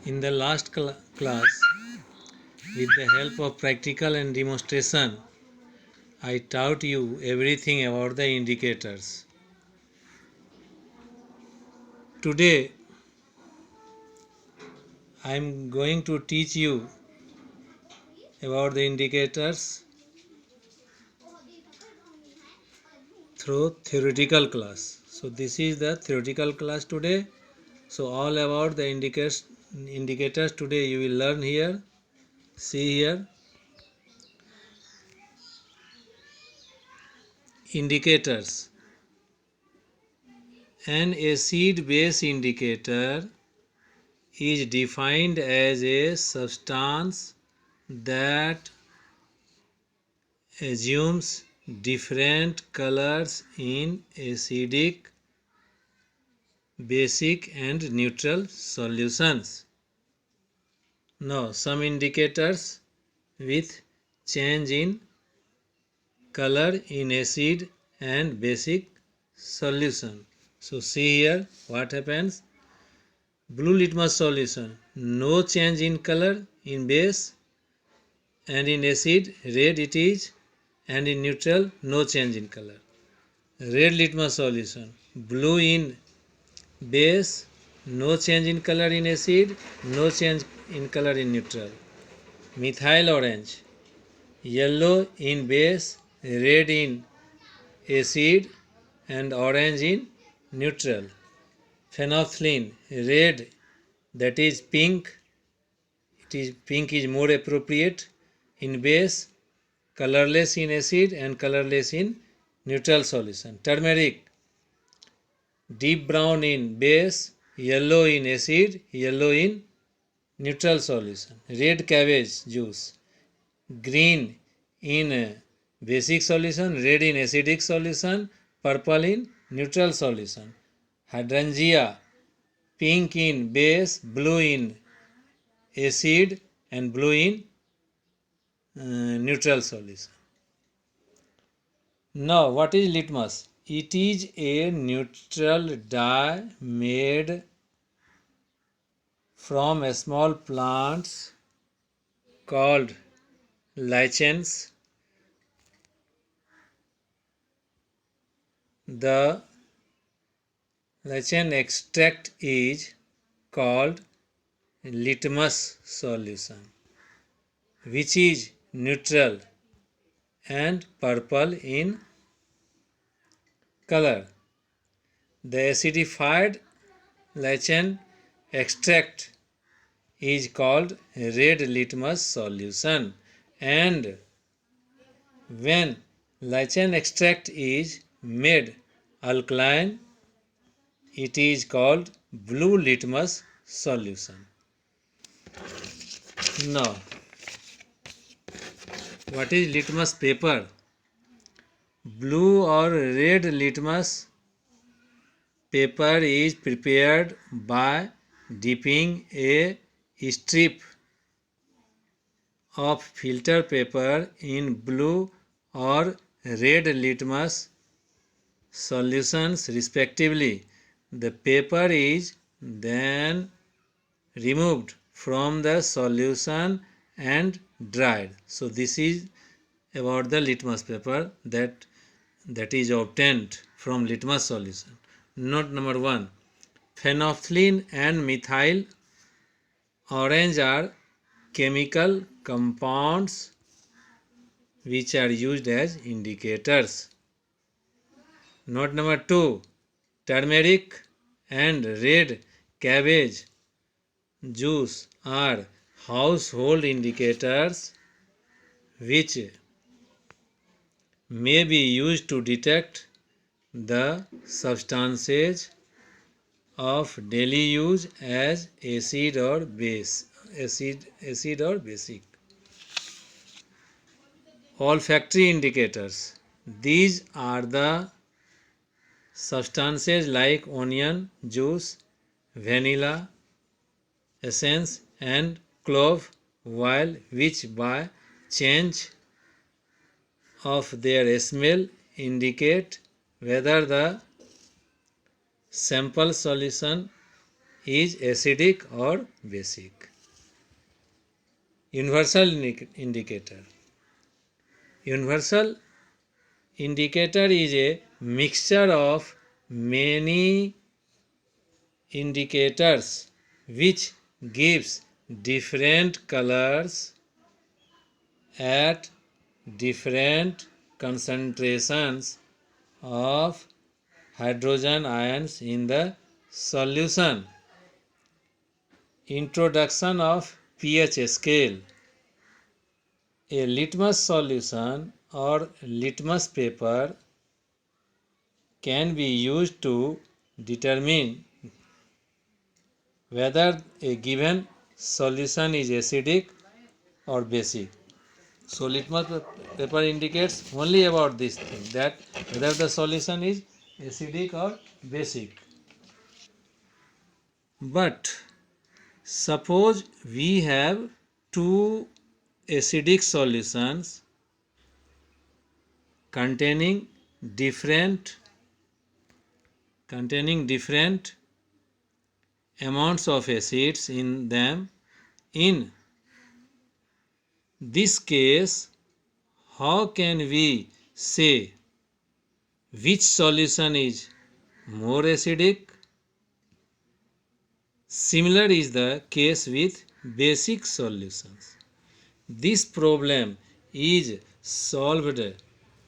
In the last class, with the help of practical and demonstration, I taught you everything about the indicators. Today, I am going to teach you about the indicators through theoretical class. So this is the theoretical class today. So all about the indicators today you will learn here. See here, indicators. An acid-base indicator is defined as a substance that assumes different colors in acidic, basic and neutral solutions. Now some indicators with change in color in acid and basic solution. So see here what happens. Blue litmus solution, no change in color in base, and in acid red it is, and in neutral no change in color. Red litmus solution, blue in base, no change in color in acid, no change in color in neutral. Methyl orange, yellow in base, red in acid and orange in neutral. Phenolphthalein, red, that is pink, pink is more appropriate in base, colorless in acid and colorless in neutral solution. Turmeric, deep brown in base, yellow in acid, yellow in neutral solution. Red cabbage juice, green in basic solution, red in acidic solution, purple in neutral solution. Hydrangea, pink in base, blue in acid and blue in neutral solution. Now what is litmus? It is a neutral dye made from small plants called lichens. The lichen extract is called litmus solution, which is neutral and purple in color. The acidified lichen extract is called red litmus solution, and when lichen extract is made alkaline, it is called blue litmus solution. Now, what is litmus paper? Blue or red litmus paper is prepared by dipping a strip of filter paper in blue or red litmus solutions respectively. The paper is then removed from the solution and dried. So this is about the litmus paper that is obtained from litmus solution. Note number 1. Phenolphthalein and methyl orange are chemical compounds which are used as indicators. Note number 2. Turmeric and red cabbage juice are household indicators which may be used to detect the substances of daily use as acid or basic. Olfactory indicators. These are the substances like onion juice, vanilla essence and clove oil, which by change of their smell indicate whether the sample solution is acidic or basic. Universal indicator. Universal indicator is a mixture of many indicators which gives different colors at different concentrations of hydrogen ions in the solution. Introduction of pH scale. A litmus solution or litmus paper can be used to determine whether a given solution is acidic or basic. So litmus paper indicates only about this thing, that whether the solution is acidic or basic. But suppose we have two acidic solutions containing different amounts of acids in them. In this case, how can we say which solution is more acidic? Similar is the case with basic solutions. This problem is solved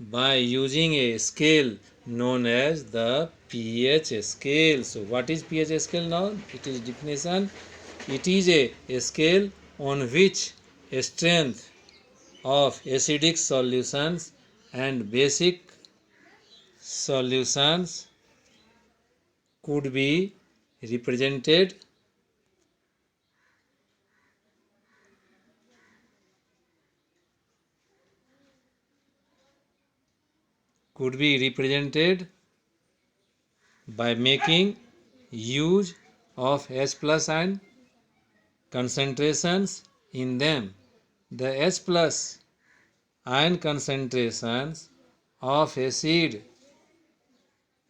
by using a scale known as the pH scale. So what is pH scale now? It is definition. It is a scale on which a strength of acidic solutions and basic solutions could be represented by making use of H plus ion concentrations in them. The H plus ion concentrations of acid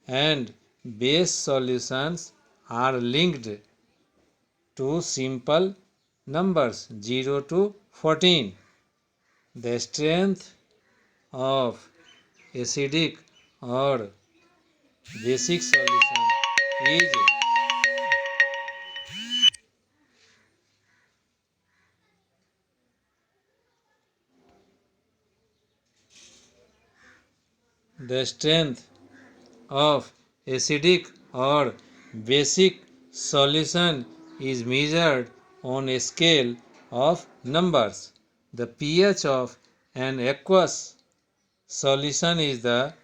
and base solutions are linked to simple numbers 0 to 14. The strength of acidic or basic solution is the strength of acidic or basic solution is measured on a scale of numbers. The pH of an aqueous solution is the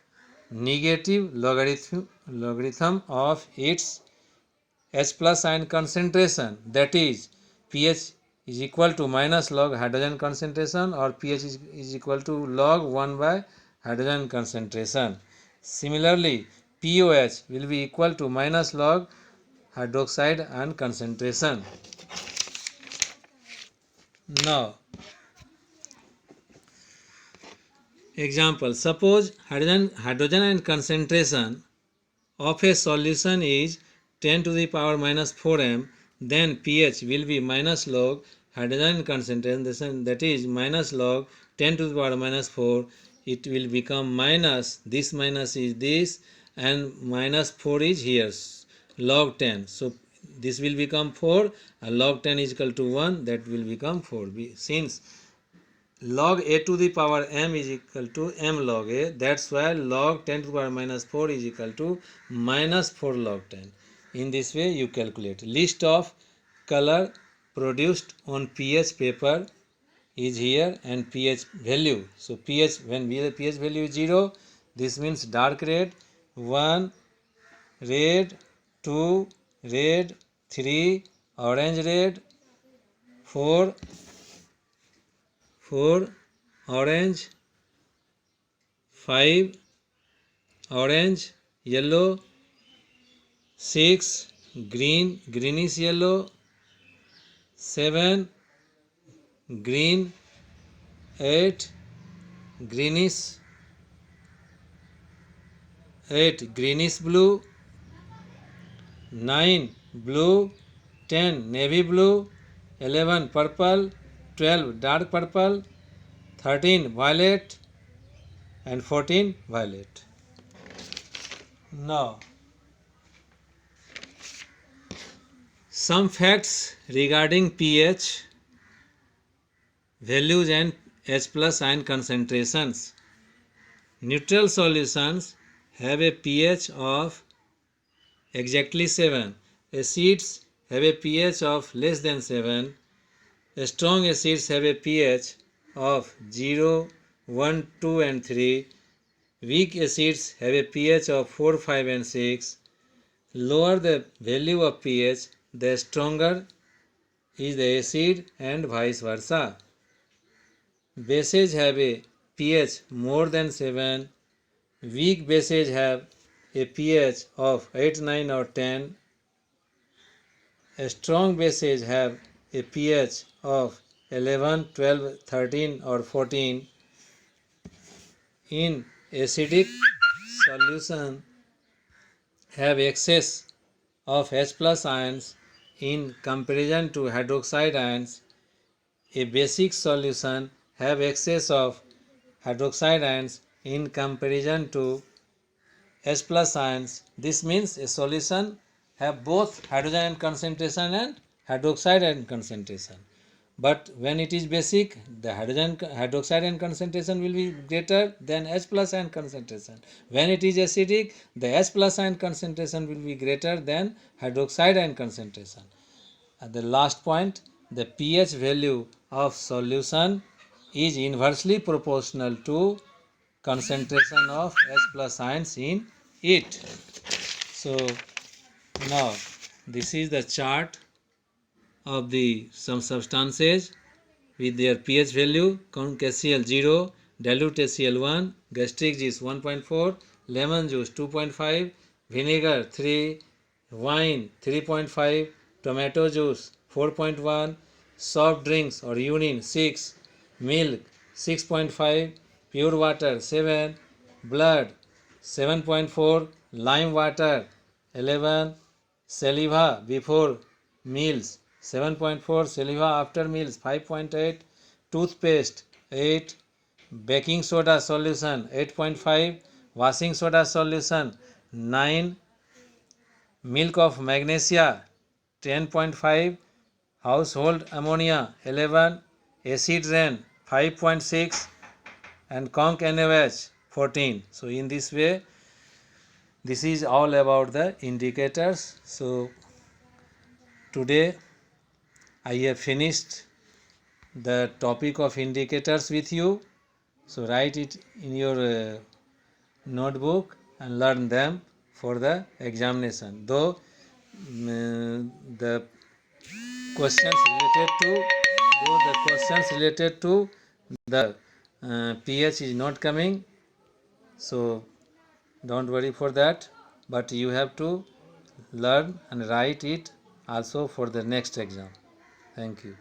negative logarithm of its H plus ion concentration, that is pH is equal to minus log hydrogen concentration, or pH is equal to log 1 by hydrogen concentration. Similarly, POH will be equal to minus log hydroxide ion concentration. Now, example, suppose hydrogen ion concentration of a solution is 10 to the power minus 4 m, then pH will be minus log hydrogen concentration, that is minus log 10 to the power minus 4. It will become minus, this minus is this, and minus 4 is here, log 10. So this will become 4, and log 10 is equal to 1, that will become 4. Since log a to the power m is equal to m log a, that's why log 10 to the power minus 4 is equal to minus 4 log 10. In this way you calculate. List of color produced on pH paper is here, and pH value. So pH, when pH value is 0, this means dark red, 1 red, 2 red, 3 orange red, 4 orange, 5 orange, yellow, 6 green, greenish yellow, 7 green, 8 greenish blue, 9 blue, 10 navy blue, 11 purple, 12 dark purple, 13 violet, and 14 violet. Now, some facts regarding pH values and H plus ion concentrations. Neutral solutions have a pH of exactly 7. Acids have a pH of less than 7. Strong acids have a pH of 0, 1, 2 and 3. Weak acids have a pH of 4, 5 and 6. Lower the value of pH, the stronger is the acid and vice versa. Bases have a pH more than 7. Weak bases have a pH of 8, 9 or 10. Strong bases have a pH of 11, 12, 13 or 14. In acidic solution have excess of H plus ions in comparison to hydroxide ions. A basic solution have excess of hydroxide ions in comparison to H plus ions. This means a solution have both hydrogen ion concentration and hydroxide ion concentration. But when it is basic, the hydroxide ion concentration will be greater than H plus ion concentration. When it is acidic, the H plus ion concentration will be greater than hydroxide ion concentration. At the last point, the pH value of solution is inversely proportional to concentration of H plus ions in it. So now this is the chart of the some substances with their pH value. Conc HCl 0, dilute HCl 1, gastric juice 1.4, lemon juice 2.5, vinegar 3, wine 3.5, tomato juice 4.1, soft drinks or urine 6, milk 6.5, pure water 7, blood 7.4, lime water 11, saliva before meals 7.4, saliva after meals 5.8, toothpaste 8, baking soda solution 8.5, washing soda solution 9, milk of magnesia 10.5, household ammonia 11, acid rain 5.6 and conc NaOH 14. So in this way this is all about the indicators. So today I have finished the topic of indicators with you. So write it in your notebook and learn them for the examination. Though the questions related to the pH is not coming, so don't worry for that, but you have to learn and write it also for the next exam. Thank you.